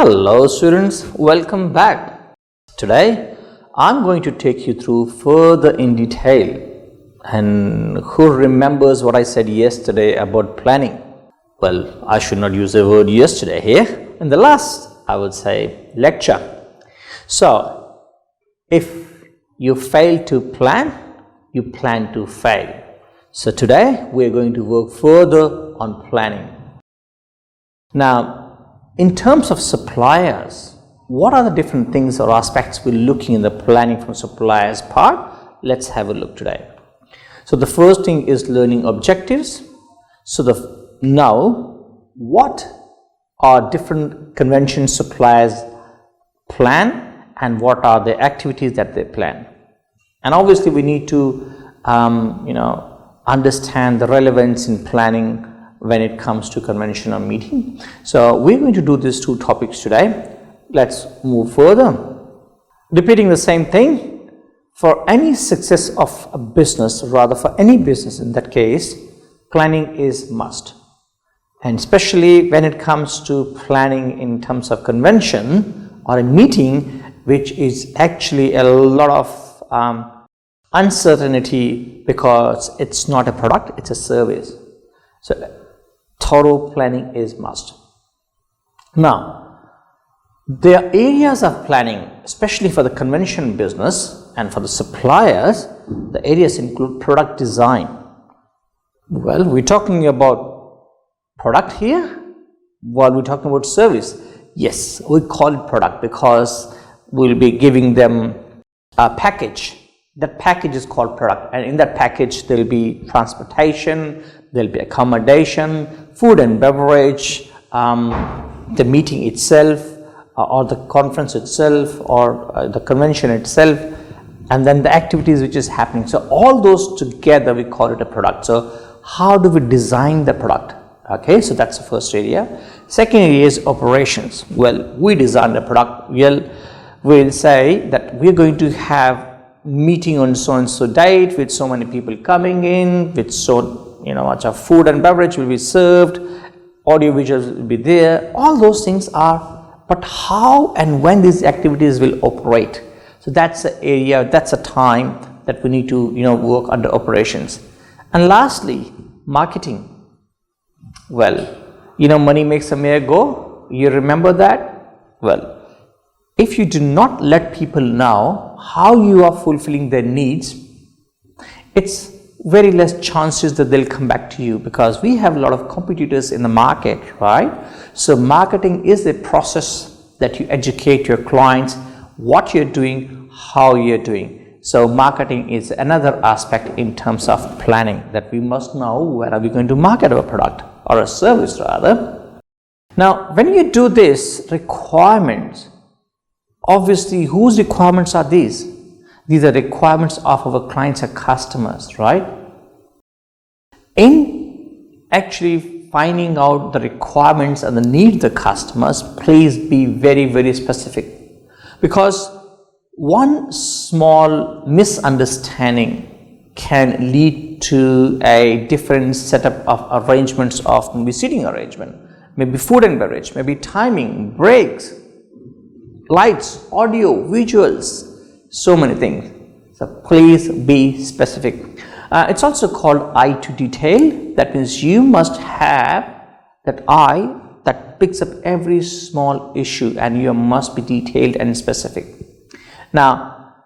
Hello students, welcome back. Today I'm going to take you through further in detail. And who remembers what I said yesterday about planning? Well, I should not use the word yesterday here. In the last, I would say, lecture. So, if you fail to plan, you plan to fail. So today we are going to work further on planning. Now, in terms of suppliers, what are the different things or aspects we're looking in the planning from suppliers part? Let's have a look today. So the first thing is learning objectives. So now, what are different convention suppliers plan and what are the activities that they plan? And obviously we need to understand the relevance in planning when it comes to convention or meeting. So we're going to do these two topics today. Let's move further. Repeating the same thing, for any success of a business, rather for any business in that case, planning is must. And especially when it comes to planning in terms of convention or a meeting, which is actually a lot of uncertainty because it's not a product, it's a service. So thorough planning is must. Now, there are areas of planning, especially for the convention business and for the suppliers. The areas include product design. Well, we're talking about product here while we're talking about service. Yes, we call it product because we'll be giving them a package. That package is called product, and in that package there will be transportation, there will be accommodation, food and beverage, the meeting itself or the conference itself or the convention itself, and then the activities which is happening. So all those together we call it a product. So how do we design the product? Okay, so that's the first area. Second area is operations. Well, we design the product. We'll say that we're going to have meeting on so and so date with so many people coming in, with so much of food and beverage will be served, audio visuals will be there. All those things are, but how and when these activities will operate. So that's the area, that's a time that we need to work under operations. And lastly, marketing. Well, money makes the mayor go. You remember that? Well, if you do not let people know how you are fulfilling their needs, it's very less chances that they'll come back to you, because we have a lot of competitors in the market, right? So marketing is a process that you educate your clients what you're doing, how you're doing. So marketing is another aspect in terms of planning, that we must know where are we going to market our product or a service rather. Now, when you do this requirements, obviously whose requirements are these? These are requirements of our clients or customers, right? In actually finding out the requirements and the needs of the customers, please be very, very specific, because one small misunderstanding can lead to a different setup of arrangements of maybe seating arrangement, maybe food and beverage, maybe timing, breaks, lights, audio, visuals, so many things. So please be specific. It's also called eye to detail. That means you must have that eye that picks up every small issue, and you must be detailed and specific. Now,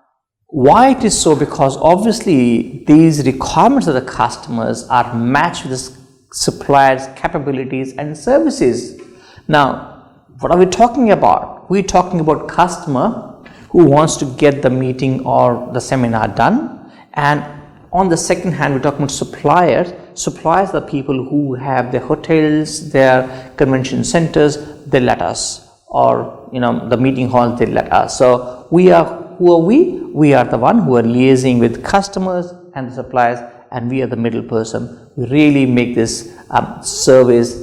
why it is so? Because obviously these requirements of the customers are matched with the supplier's capabilities and services. Now, what are we talking about? We're talking about customer who wants to get the meeting or the seminar done, and on the second hand we're talking about suppliers. Suppliers are the people who have their hotels, their convention centers, they let us, or the meeting halls, they let us. So who are we? We are the one who are liaising with customers and the suppliers, and we are the middle person. We really make this service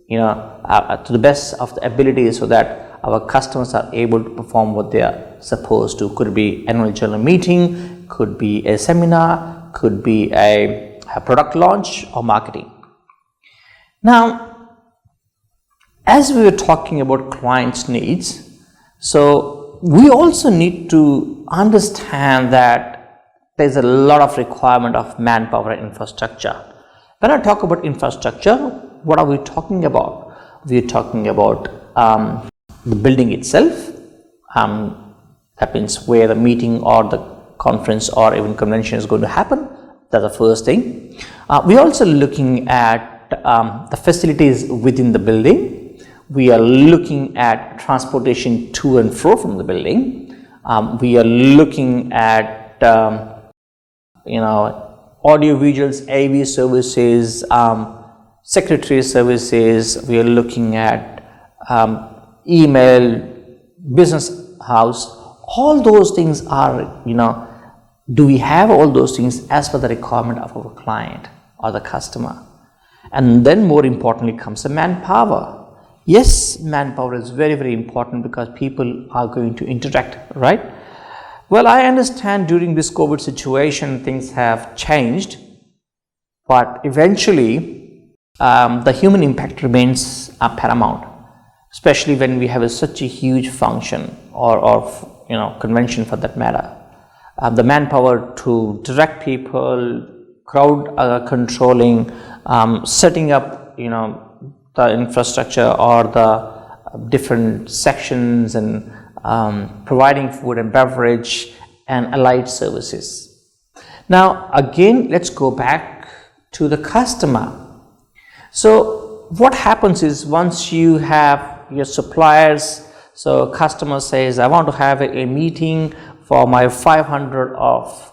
to the best of the ability, so that our customers are able to perform what they are supposed to. Could be annual general meeting, could be a seminar, could be a product launch or marketing. Now, as we were talking about clients' needs, so we also need to understand that there's a lot of requirement of manpower and infrastructure. When I talk about infrastructure, what are we talking about? We are talking about the building itself, that means where the meeting or the conference or even convention is going to happen. That's the first thing. We're also looking at the facilities within the building. We are looking at transportation to and fro from the building. We are looking at audio visuals, AV services, secretary services. We are looking at email, business house. All those things are, do we have all those things as per the requirement of our client or the customer? And then more importantly comes the manpower. Yes, manpower is very, very important because people are going to interact, right? Well, I understand during this COVID situation things have changed, but eventually the human impact remains paramount, especially when we have such a huge function or convention for that matter. The manpower to direct people, crowd controlling, setting up the infrastructure or the different sections, and providing food and beverage and allied services. Now again, let's go back to the customer. So what happens is, once you have your suppliers, so customer says, I want to have a meeting for my 500 of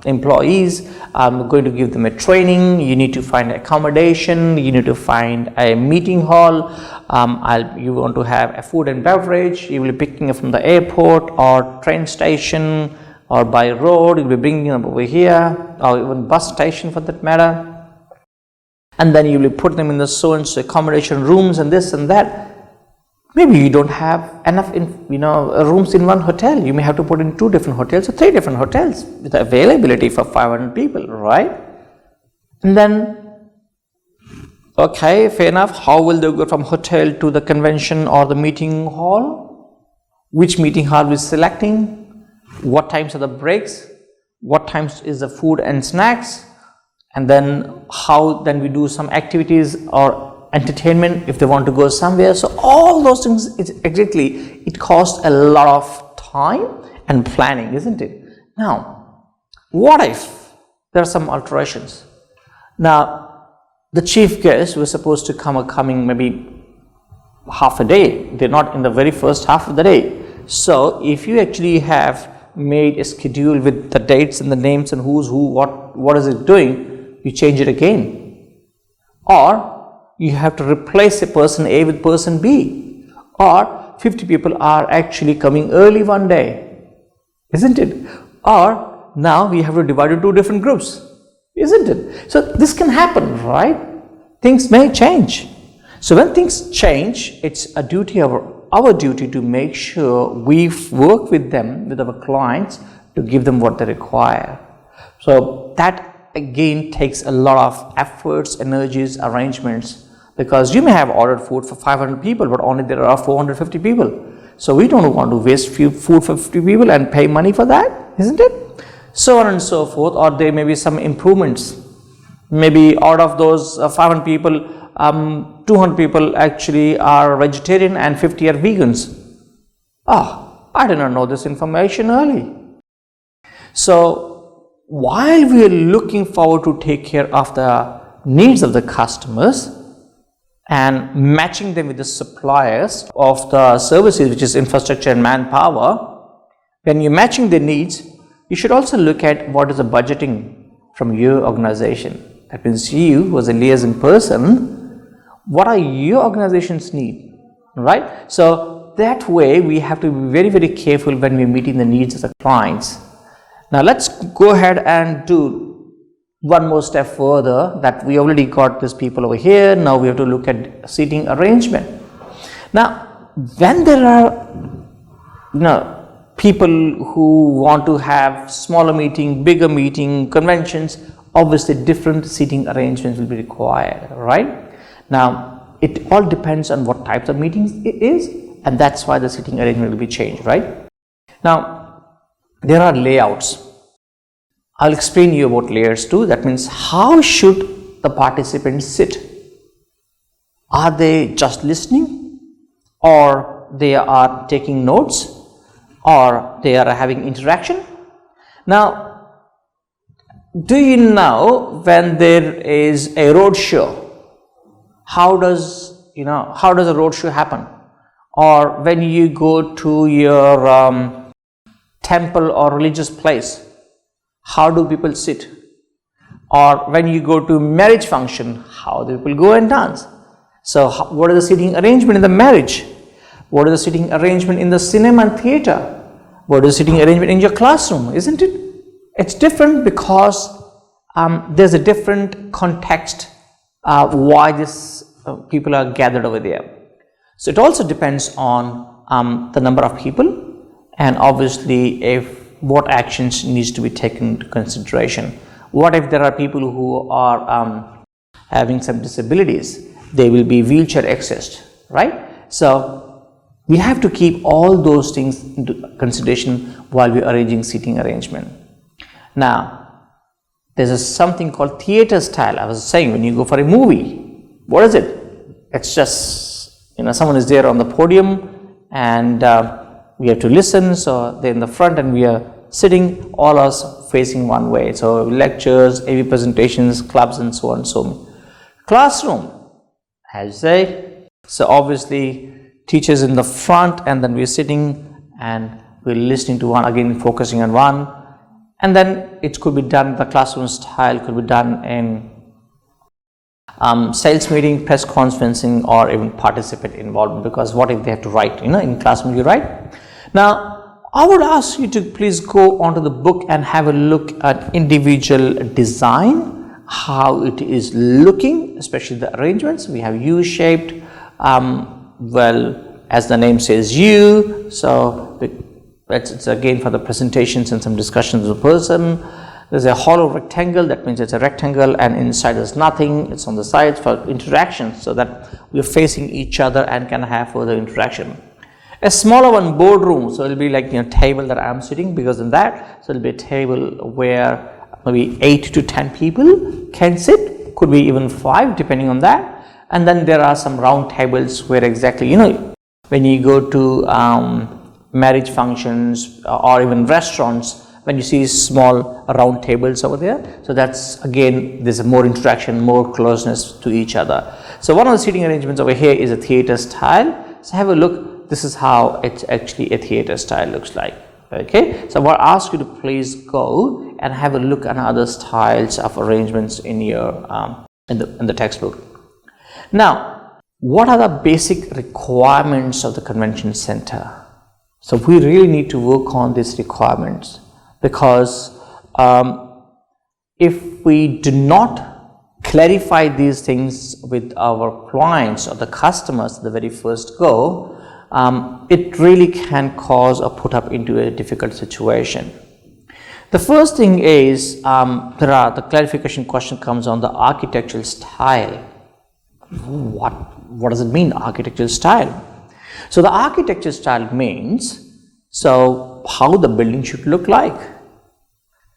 employees. I'm going to give them a training. You need to find accommodation, you need to find a meeting hall, you want to have a food and beverage. You will be picking up from the airport or train station or by road. You will be bringing them over here, or even bus station for that matter, and then you will put them in the so and so accommodation rooms and this and that. Maybe you don't have enough rooms in one hotel. You may have to put in 2 different hotels or 3 different hotels with availability for 500 people, right? And then, okay, fair enough. How will they go from hotel to the convention or the meeting hall? Which meeting hall we're selecting? What times are the breaks? What times is the food and snacks? And then how then we do some activities or entertainment if they want to go somewhere. So all those things, it costs a lot of time and planning, isn't it? Now, what if there are some alterations? Now, the chief guests were supposed to coming maybe half a day. They're not in the very first half of the day. So if you actually have made a schedule with the dates and the names and who's who, what is it doing, you change it again. Or you have to replace a person A with person B, or 50 people are actually coming early one day, isn't it? Or now we have to divide into 2 different groups, isn't it? So this can happen, right? Things may change. So when things change, it's a duty of our duty to make sure we work with them, with our clients, to give them what they require. So that again takes a lot of efforts, energies, arrangements, because you may have ordered food for 500 people, but only there are 450 people. So we don't want to waste food for 50 people and pay money for that, isn't it? So on and so forth. Or there may be some improvements. Maybe out of those 500 people, 200 people actually are vegetarian and 50 are vegans. I did not know this information early. So while we are looking forward to take care of the needs of the customers and matching them with the suppliers of the services, which is infrastructure and manpower, when you're matching the needs, you should also look at what is the budgeting from your organization. That means you as a liaison person, what are your organization's need, right? So that way we have to be very, very careful when we're meeting the needs of the clients. Now let's go ahead and do one more step further, that we already got these people over here. Now we have to look at seating arrangement. Now when there are people who want to have smaller meeting, bigger meeting, conventions, obviously different seating arrangements will be required, right? Now it all depends on what types of meetings it is, and that's why the seating arrangement will be changed, right? Now, there are layouts. I'll explain you about layers too. That means how should the participants sit? Are they just listening, or they are taking notes, or they are having interaction? Now, do you know when there is a road show, how does a road show happen? Or when you go to your temple or religious place, how do people sit? Or when you go to marriage function, how do people go and dance? So what is the seating arrangement in the marriage? What is the seating arrangement in the cinema and theater? What is the seating arrangement in your classroom, isn't it? It's different because there's a different context why this people are gathered over there. So it also depends on the number of people, and obviously if what actions needs to be taken into consideration. What if there are people who are having some disabilities? They will be wheelchair accessed, right? So we have to keep all those things into consideration while we are arranging seating arrangement. Now, there's something called theater style. I was saying, when you go for a movie, what is it? It's just, someone is there on the podium, and we have to listen. So they're in the front and we are sitting, all us facing one way. So lectures, AV presentations, clubs, and so on and so on. Classroom, as you say, so obviously teachers in the front, and then we're sitting and we're listening to one, again focusing on one, and then it could be done, the classroom style could be done in sales meeting, press conferencing, or even participant involvement, because what if they have to write, in classroom you write. Now, I would ask you to please go onto the book and have a look at individual design, how it is looking, especially the arrangements. We have U-shaped, well, as the name says U, so it's again for the presentations and some discussions with the person. There's a hollow rectangle, that means it's a rectangle and inside there's nothing. It's on the sides for interaction, so that we're facing each other and can have further interaction. A smaller one, boardroom, so it'll be like table that I'm sitting, because in that, so it'll be a table where maybe 8 to 10 people can sit, could be even 5 depending on that. And then there are some round tables where exactly, when you go to marriage functions or even restaurants, when you see small round tables over there, so that's again, there's a more interaction, more closeness to each other. So one of the seating arrangements over here is a theater style. So have a look, this is how it's actually a theater style looks like. Okay, so I will ask you to please go and have a look at other styles of arrangements in your in the textbook. Now, what are the basic requirements of the convention center? So we really need to work on these requirements, because if we do not clarify these things with our clients or the customers at the very first go, it really can cause or put up into a difficult situation. The first thing is, the clarification question comes on the architectural style. What does it mean, architectural style? So the architectural style means, so how the building should look like,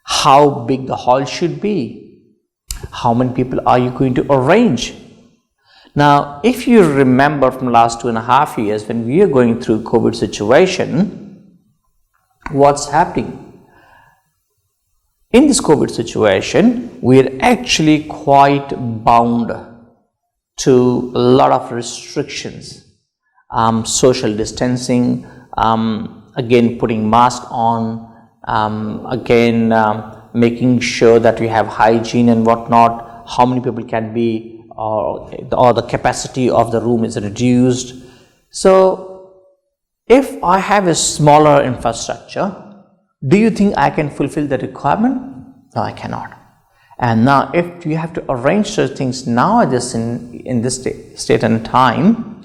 how big the hall should be, how many people are you going to arrange. Now, if you remember from last 2.5 years, when we are going through COVID situation, what's happening? In this COVID situation, we are actually quite bound to a lot of restrictions, social distancing, again putting mask on, again making sure that we have hygiene and whatnot, how many people can be, or the capacity of the room is reduced. So if I have a smaller infrastructure, do you think I can fulfill the requirement? No, I cannot. And now if you have to arrange such things nowadays in this state and time,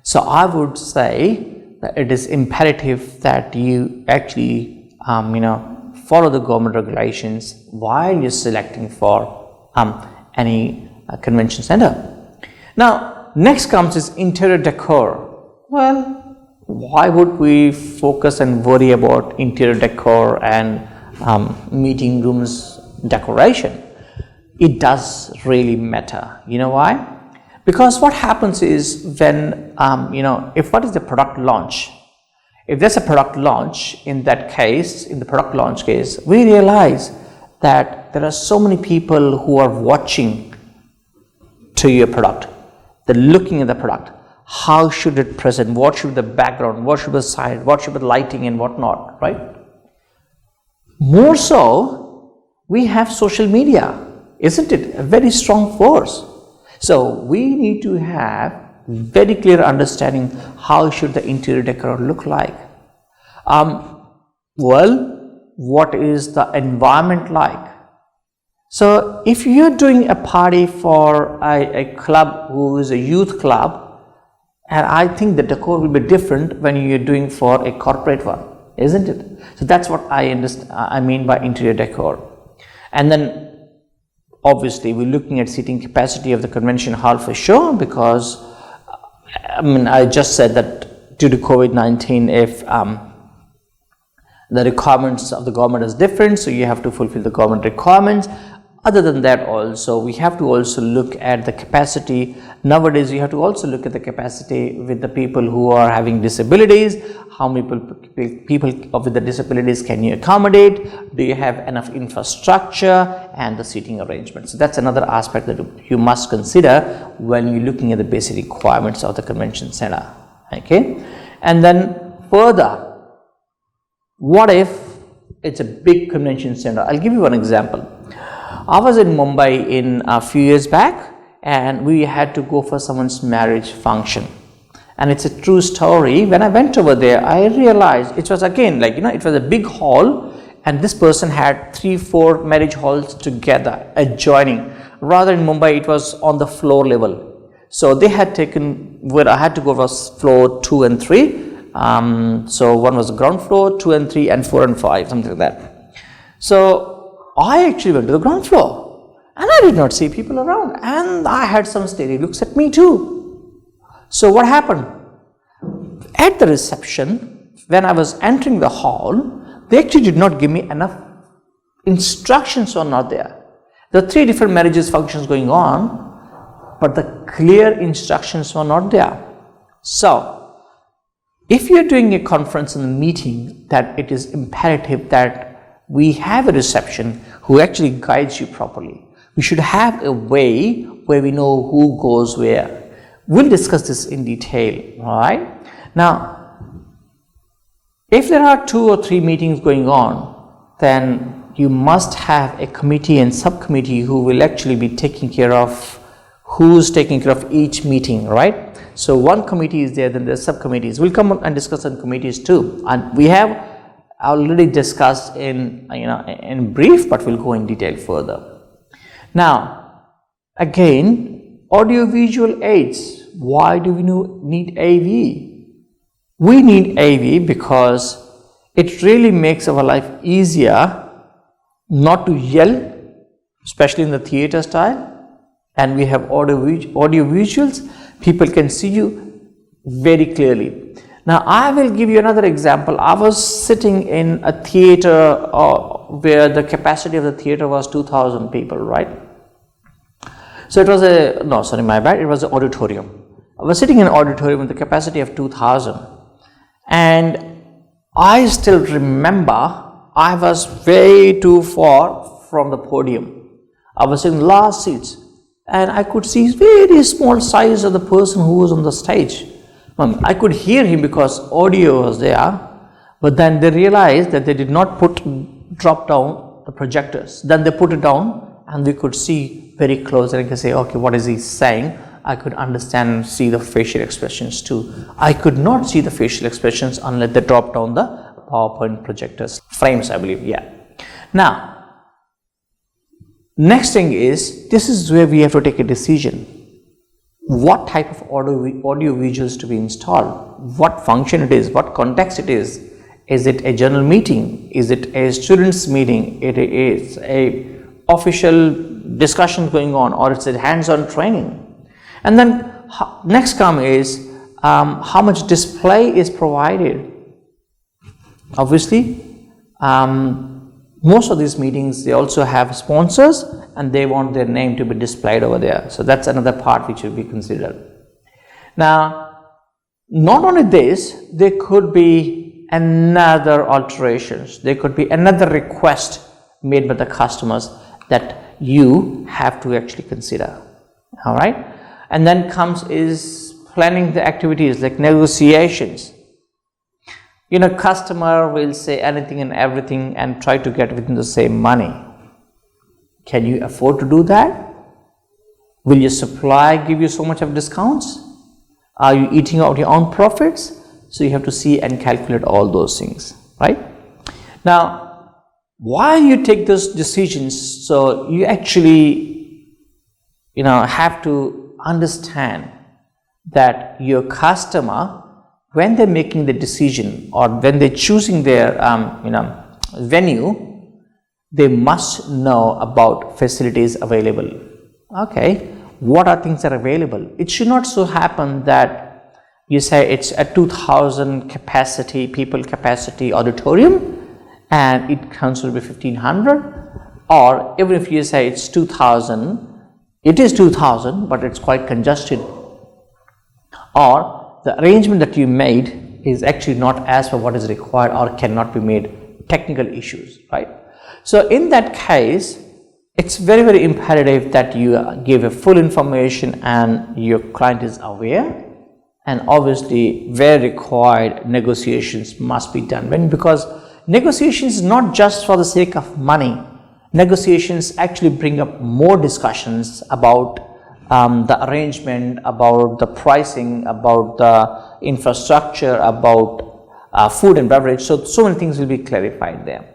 so I would say that it is imperative that you actually follow the government regulations while you're selecting for any convention center. Now, next comes is interior decor. Well, why would we focus and worry about interior decor and meeting rooms decoration? It does really matter. You know why? Because what happens is when, if what is the product launch? If there's a product launch, in that case, in the product launch case, we realize that there are so many people who are watching to your product. They're looking at the product. How should it present? What should be the background? What should be the side? What should be the lighting and whatnot, right? More so, we have social media, isn't it? A very strong force. So we need to have very clear understanding how should the interior decor look like. What is the environment like? So if you're doing a party for a club who is a youth club, and I think the decor will be different when you're doing for a corporate one, isn't it? So that's what I mean by interior decor. And then obviously, we're looking at seating capacity of the convention hall for sure, because I just said that due to COVID-19, if the requirements of the government is different, so you have to fulfill the government requirements. Other than that, also we have to also look at the capacity. Nowadays, you have to also look at the capacity with the people who are having disabilities. How many people with the disabilities can you accommodate? Do you have enough infrastructure and the seating arrangements? So that's another aspect that you must consider when you're looking at the basic requirements of the convention center. Okay, and then further, what if it's a big convention center? I'll give you one example. I was in Mumbai in a few years back, and we had to go for someone's marriage function. And it's a true story. When I went over there, I realized it was again it was a big hall, and this person had 3-4 marriage halls together adjoining. Rather in Mumbai, it was on the floor level. So they had taken where I had to go was floor 2 and 3. So one was ground floor, 2 and 3, and 4 and 5, something like that. So I actually went to the ground floor, and I did not see people around, and I had some steady looks at me too. So what happened? At the reception, when I was entering the hall, they actually did not give me enough instructions were not there. There are 3 different marriages functions going on, but the clear instructions were not there. So if you're doing a conference and a meeting, that it is imperative that we have a reception who actually guides you properly. We should have a way where we know who goes where. We'll discuss this in detail, all right? Now, if there are 2 or 3 meetings going on, then you must have a committee and subcommittee who will actually be taking care of who's taking care of each meeting, right? So one committee is there, then there's subcommittees. We'll come and discuss on committees too. And we have already discussed in brief, but we'll go in detail further. Now, again, audio visual aids. Why do we need AV? We need AV because it really makes our life easier not to yell, especially in the theater style, and we have audio visuals. People can see you very clearly. Now, I will give you another example. I was sitting in a theater where the capacity of the theater was 2,000 people, right? So it was it was an auditorium. I was sitting in an auditorium with the capacity of 2,000. And I still remember I was way too far from the podium. I was in last seats, and I could see very small size of the person who was on the stage. I could hear him because audio was there, but then they realized that they did not drop down the projectors. Then they put it down, and we could see very close, and I could say, okay, what is he saying? I could understand and see the facial expressions too. I could not see the facial expressions unless they dropped down the PowerPoint projectors frames, I believe. Yeah. Now, next thing is, this is where we have to take a decision. What type of audio visuals to be installed, what function it is, what context it is. Is it a general meeting? Is it a students meeting? It is a official discussion going on, or it's a hands-on training. And then next come is how much display is provided. Obviously, most of these meetings, they also have sponsors and they want their name to be displayed over there. So that's another part which will be considered. Now, not only this, there could be another alterations. There could be another request made by the customers that you have to actually consider. All right. And then comes is planning the activities like negotiations. You know, customer will say anything and everything and try to get within the same money. Can you afford to do that? Will your supply give you so much of discounts? Are you eating out your own profits? So you have to see and calculate all those things, right? Now, why you take those decisions? So you actually, have to understand that your customer, when they're making the decision or when they're choosing their venue, they must know about facilities available. Okay, what are things that are available? It should not so happen that you say it's a 2,000 people capacity auditorium and it comes to be 1,500, or even if you say it's 2,000, it is 2,000 but it's quite congested, or the arrangement that you made is actually not as per what is required or cannot be made, technical issues, right? So in that case, it's very, very imperative that you give a full information and your client is aware, and obviously where required, negotiations must be done. Because negotiations is not just for the sake of money. Negotiations actually bring up more discussions about the arrangement, about the pricing, about the infrastructure, about food and beverage. So many things will be clarified there.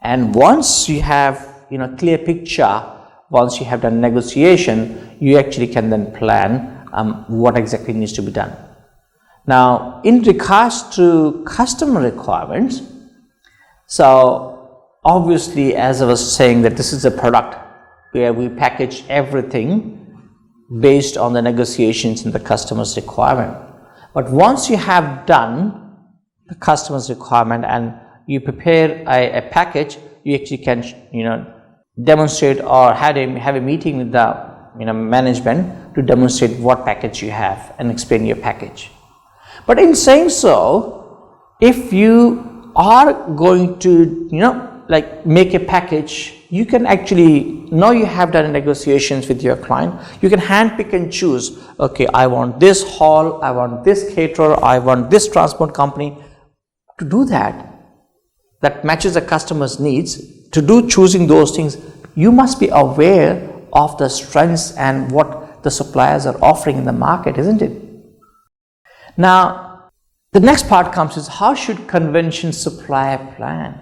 And once you have clear picture, once you have done negotiation, you actually can then plan what exactly needs to be done. Now, in regards to customer requirements, so obviously, as I was saying, that this is a product where we package everything based on the negotiations and the customer's requirement. But once you have done the customer's requirement and you prepare a package, you actually can demonstrate or have a meeting with the management to demonstrate what package you have and explain your package. But in saying so, if you are going to make a package, you can actually, now you have done negotiations with your client, you can handpick and choose, okay, I want this hall, I want this caterer, I want this transport company. To do that matches the customer's needs, choosing those things, you must be aware of the strengths and what the suppliers are offering in the market, isn't it? Now, the next part comes is how should convention supplier plan?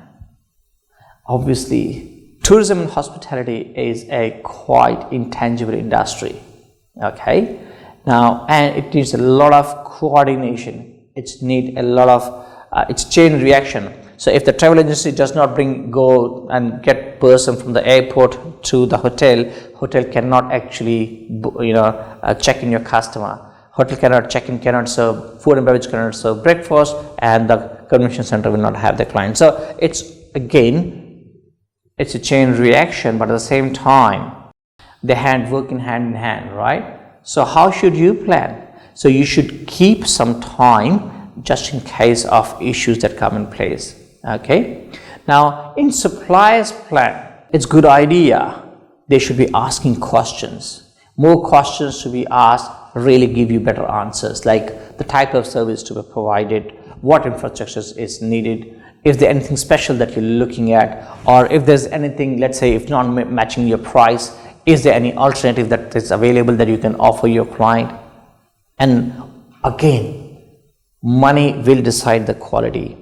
Obviously, tourism and hospitality is a quite intangible industry, okay? Now, and it needs a lot of coordination. It's need a lot of, it's chain reaction. So if the travel agency does not go and get person from the airport to the hotel cannot actually, check in your customer. Hotel cannot check in, cannot serve food and beverage, cannot serve breakfast, and the convention center will not have the client. So it's a chain reaction, but at the same time, they work in hand, right? So how should you plan? So you should keep some time just in case of issues that come in place. Okay. Now, in suppliers plan, it's good idea. They should be asking questions. More questions to be asked really give you better answers, like the type of service to be provided, what infrastructure is needed, if there's anything special that you're looking at, or if there's anything, let's say, if not matching your price, is there any alternative that is available that you can offer your client? And again, money will decide the quality.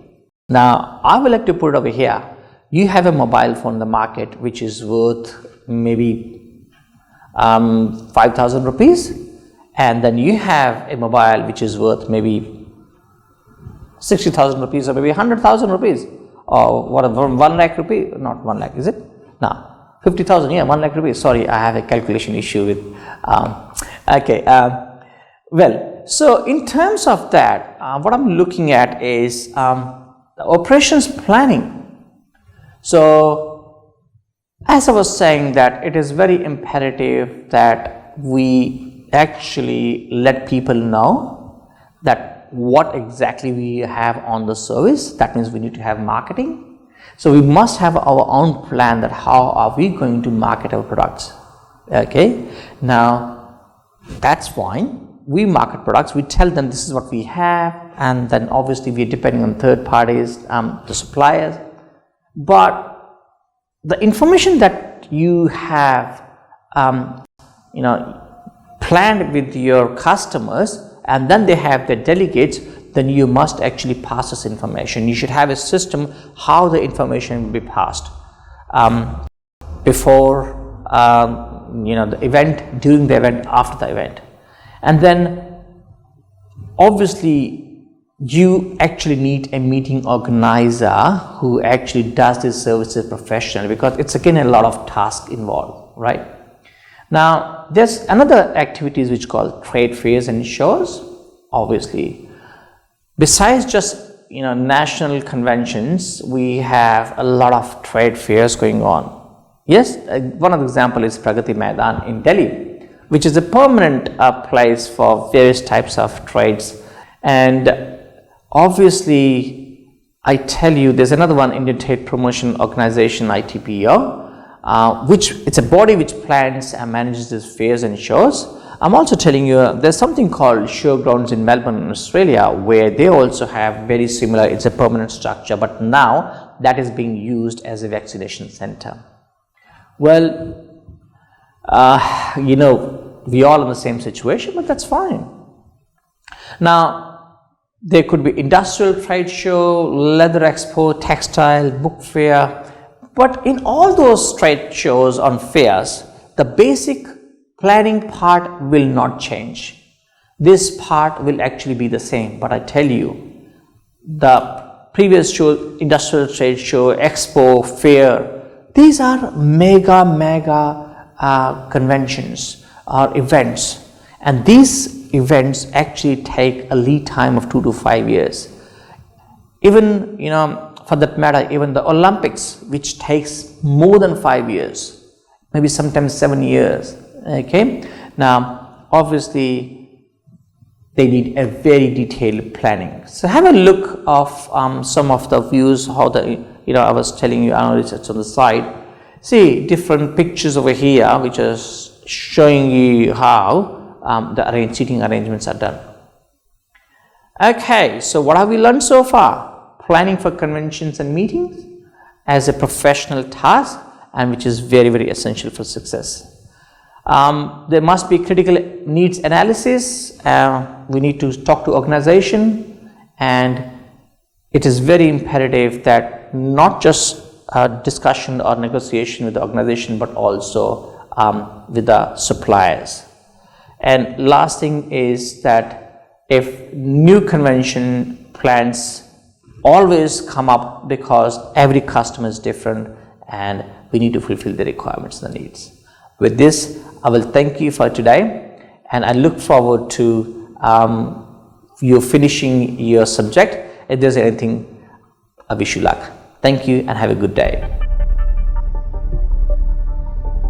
Now, I would like to put it over here. You have a mobile phone in the market which is worth maybe 5,000 rupees, and then you have a mobile which is worth maybe 60,000 rupees or maybe 100,000 rupees, or whatever, 1 lakh rupees, not 1 lakh, is it? No, 50,000, yeah, 1 lakh rupees. Sorry, I have a calculation issue with, Well, so in terms of that, what I'm looking at is the operations planning. So as I was saying, that it is very imperative that we actually let people know that what exactly we have on the service. That means we need to have marketing. So we must have our own plan that how are we going to market our products. Okay, now that's fine. We market products, we tell them this is what we have, and then obviously we are depending on third parties, the suppliers. But the information that you have planned with your customers, and then they have their delegates, then you must actually pass this information. You should have a system how the information will be passed before the event, during the event, after the event. And then obviously you actually need a meeting organizer who actually does this services professionally, because it's again a lot of tasks involved, right? Now there's another activities which called trade fairs and shows. Obviously, besides just national conventions, we have a lot of trade fairs going on. Yes, one of the example is Pragati Maidan in Delhi, which is a permanent place for various types of trades. And obviously, I tell you, there's another one, Indian Trade Promotion Organization, ITPO, which it's a body which plans and manages these fairs and shows. I'm also telling you, there's something called Showgrounds in Melbourne, Australia, where they also have very similar, it's a permanent structure, but now that is being used as a vaccination center. Well, we all in the same situation, but that's fine. Now, there could be industrial trade show, leather expo, textile, book fair, but in all those trade shows on fairs, the basic planning part will not change. This part will actually be the same, but I tell you, the previous show, industrial trade show, expo, fair, these are mega conventions or events, and these events actually take a lead time of 2 to 5 years. Even for that matter, even the Olympics, which takes more than 5 years, maybe sometimes 7 years. Okay, now obviously they need a very detailed planning. So have a look of some of the views, how the I was telling you, I know it's on the side. See different pictures over here which are showing you how the seating arrangements are done. Okay, so what have we learned so far? Planning for conventions and meetings as a professional task, and which is very essential for success. There must be critical needs analysis. We need to talk to organization, and it is very imperative that not just discussion or negotiation with the organization, but also with the suppliers. And last thing is that if new convention plans always come up, because every customer is different and we need to fulfill the requirements and the needs. With this, I will thank you for today, and I look forward to you finishing your subject. If there's anything, I wish you luck. Thank you and have a good day.